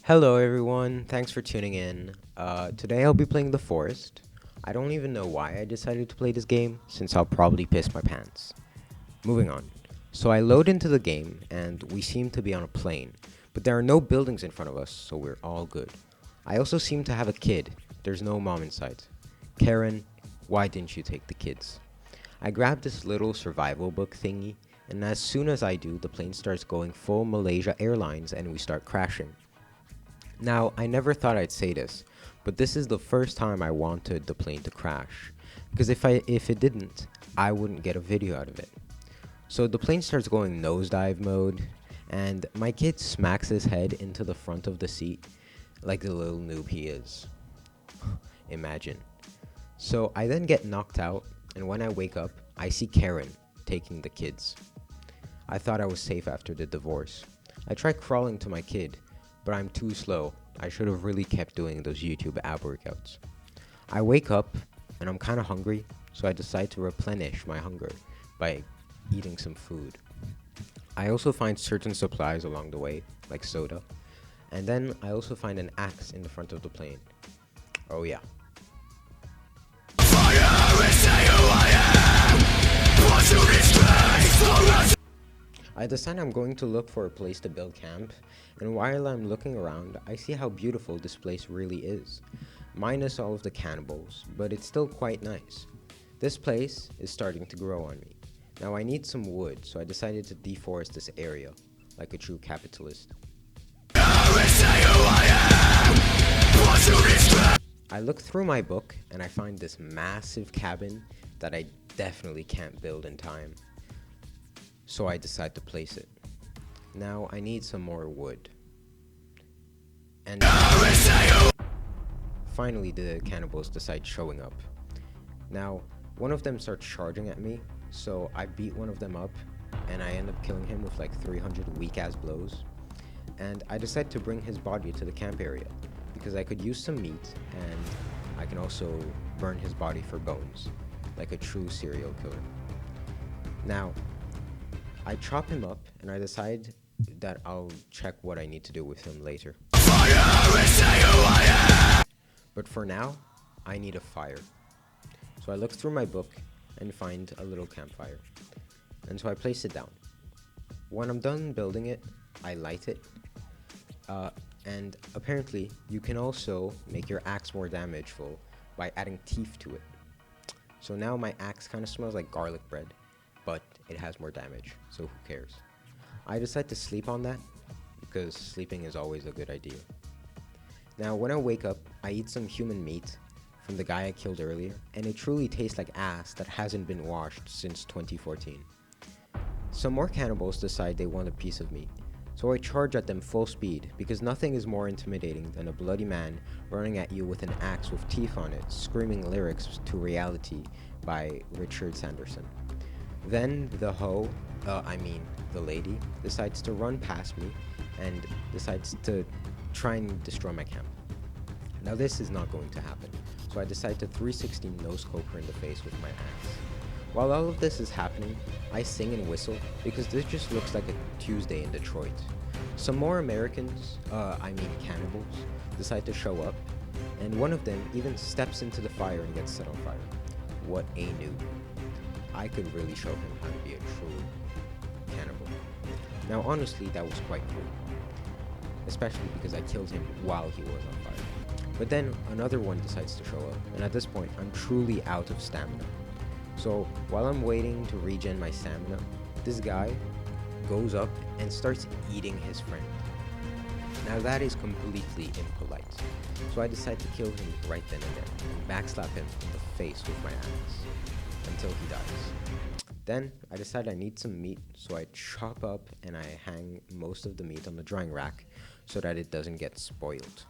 Hello everyone, thanks for tuning in. Today I'll be playing The Forest. I don't even know why I decided to play this game, since I'll probably piss my pants. Moving on. So I load into the game, and we seem to be on a plane, but there are no buildings in front of us, so we're all good. I also seem to have a kid. There's no mom in sight. Karen, why didn't you take the kids? I grab this little survival book thingy, and as soon as I do, the plane starts going full Malaysia Airlines and we start crashing. Now, I never thought I'd say this, but this is the first time I wanted the plane to crash, because if it didn't, I wouldn't get a video out of it. So the plane starts going nosedive mode, and my kid smacks his head into the front of the seat like the little noob he is. Imagine. So I then get knocked out, and when I wake up, I see Karen taking the kids. I thought I was safe after the divorce. I try crawling to my kid, but I'm too slow. I should have really kept doing those YouTube ab workouts. I wake up, and I'm kinda hungry, so I decide to replenish my hunger by eating some food. I also find certain supplies along the way, like soda, and then I also find an axe in the front of the plane. Oh yeah. I decide I'm going to look for a place to build camp, and while I'm looking around, I see how beautiful this place really is. Minus all of the cannibals, but it's still quite nice. This place is starting to grow on me. Now I need some wood, so I decided to deforest this area, like a true capitalist. I look through my book, and I find this massive cabin that I definitely can't build in time. So I decide to place it. Now I need some more wood. And finally the cannibals decide showing up. Now, one of them starts charging at me, so I beat one of them up, and I end up killing him with like 300 weak-ass blows. And I decide to bring his body to the camp area, because I could use some meat, and I can also burn his body for bones, like a true serial killer. Now, I chop him up, and I decide that I'll check what I need to do with him later. But for now, I need a fire. So I look through my book and find a little campfire. And so I place it down. When I'm done building it, I light it. And apparently, you can also make your axe more damageful by adding teeth to it. So now my axe kind of smells like garlic bread, but it has more damage, so who cares? I decide to sleep on that, because sleeping is always a good idea. Now, when I wake up, I eat some human meat from the guy I killed earlier, and it truly tastes like ass that hasn't been washed since 2014. Some more cannibals decide they want a piece of me, so I charge at them full speed, because nothing is more intimidating than a bloody man running at you with an axe with teeth on it, screaming lyrics to reality by Richard Sanderson. Then the lady, decides to run past me and decides to try and destroy my camp. Now this is not going to happen, so I decide to 360 no-scope her in the face with my axe. While all of this is happening, I sing and whistle because this just looks like a Tuesday in Detroit. Some more cannibals, decide to show up, and one of them even steps into the fire and gets set on fire. What a noob. I could really show him how to be a true cannibal. Now honestly, that was quite cool, especially because I killed him while he was on fire. But then another one decides to show up, and at this point I'm truly out of stamina. So while I'm waiting to regen my stamina, this guy goes up and starts eating his friend. Now that is completely impolite, so I decide to kill him right then and there, and backslap him in the face with my axe until he dies. Then I decide I need some meat, so I chop up and I hang most of the meat on the drying rack so that it doesn't get spoiled.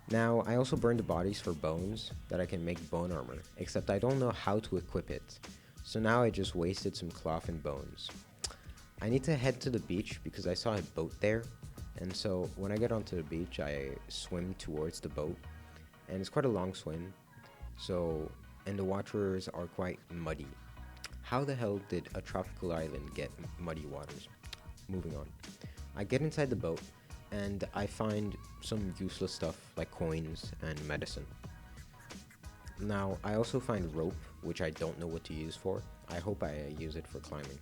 Now I also burn the bodies for bones that I can make bone armor, except I don't know how to equip it, so now I just wasted some cloth and bones. I need to head to the beach because I saw a boat there, and so when I get onto the beach I swim towards the boat, and it's quite a long swim, and the waters are quite muddy. How the hell did a tropical island get muddy waters? Moving on. I get inside the boat, and I find some useless stuff like coins and medicine. Now, I also find rope, which I don't know what to use for. I hope I use it for climbing.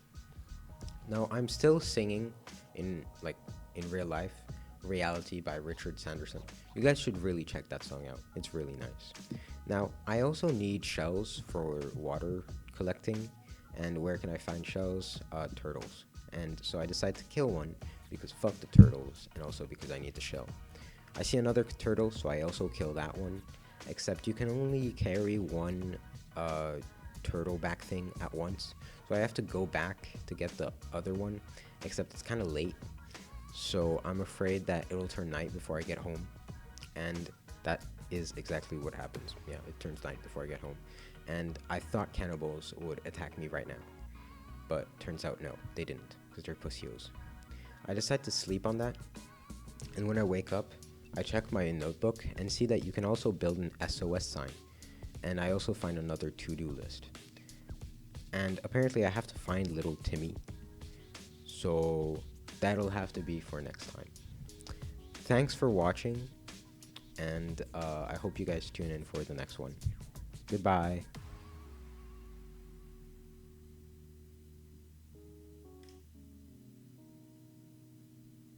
Now, I'm still singing in in real life, Reality by Richard Sanderson. You guys should really check that song out. It's really nice. Now, I also need shells for water collecting. And where can I find shells? Turtles. And so I decide to kill one because fuck the turtles, and also because I need the shell. I see another turtle, so I also kill that one. Except you can only carry one turtle back thing at once. So I have to go back to get the other one. Except it's kind of late. So I'm afraid that it'll turn night before I get home. And that is exactly what happens. Yeah, it turns night before I get home. And I thought cannibals would attack me right now. But turns out no, they didn't, because they're pussios. I decide to sleep on that. And when I wake up, I check my notebook and see that you can also build an SOS sign. And I also find another to-do list. And apparently I have to find little Timmy. So that'll have to be for next time. Thanks for watching, and I hope you guys tune in for the next one. Goodbye.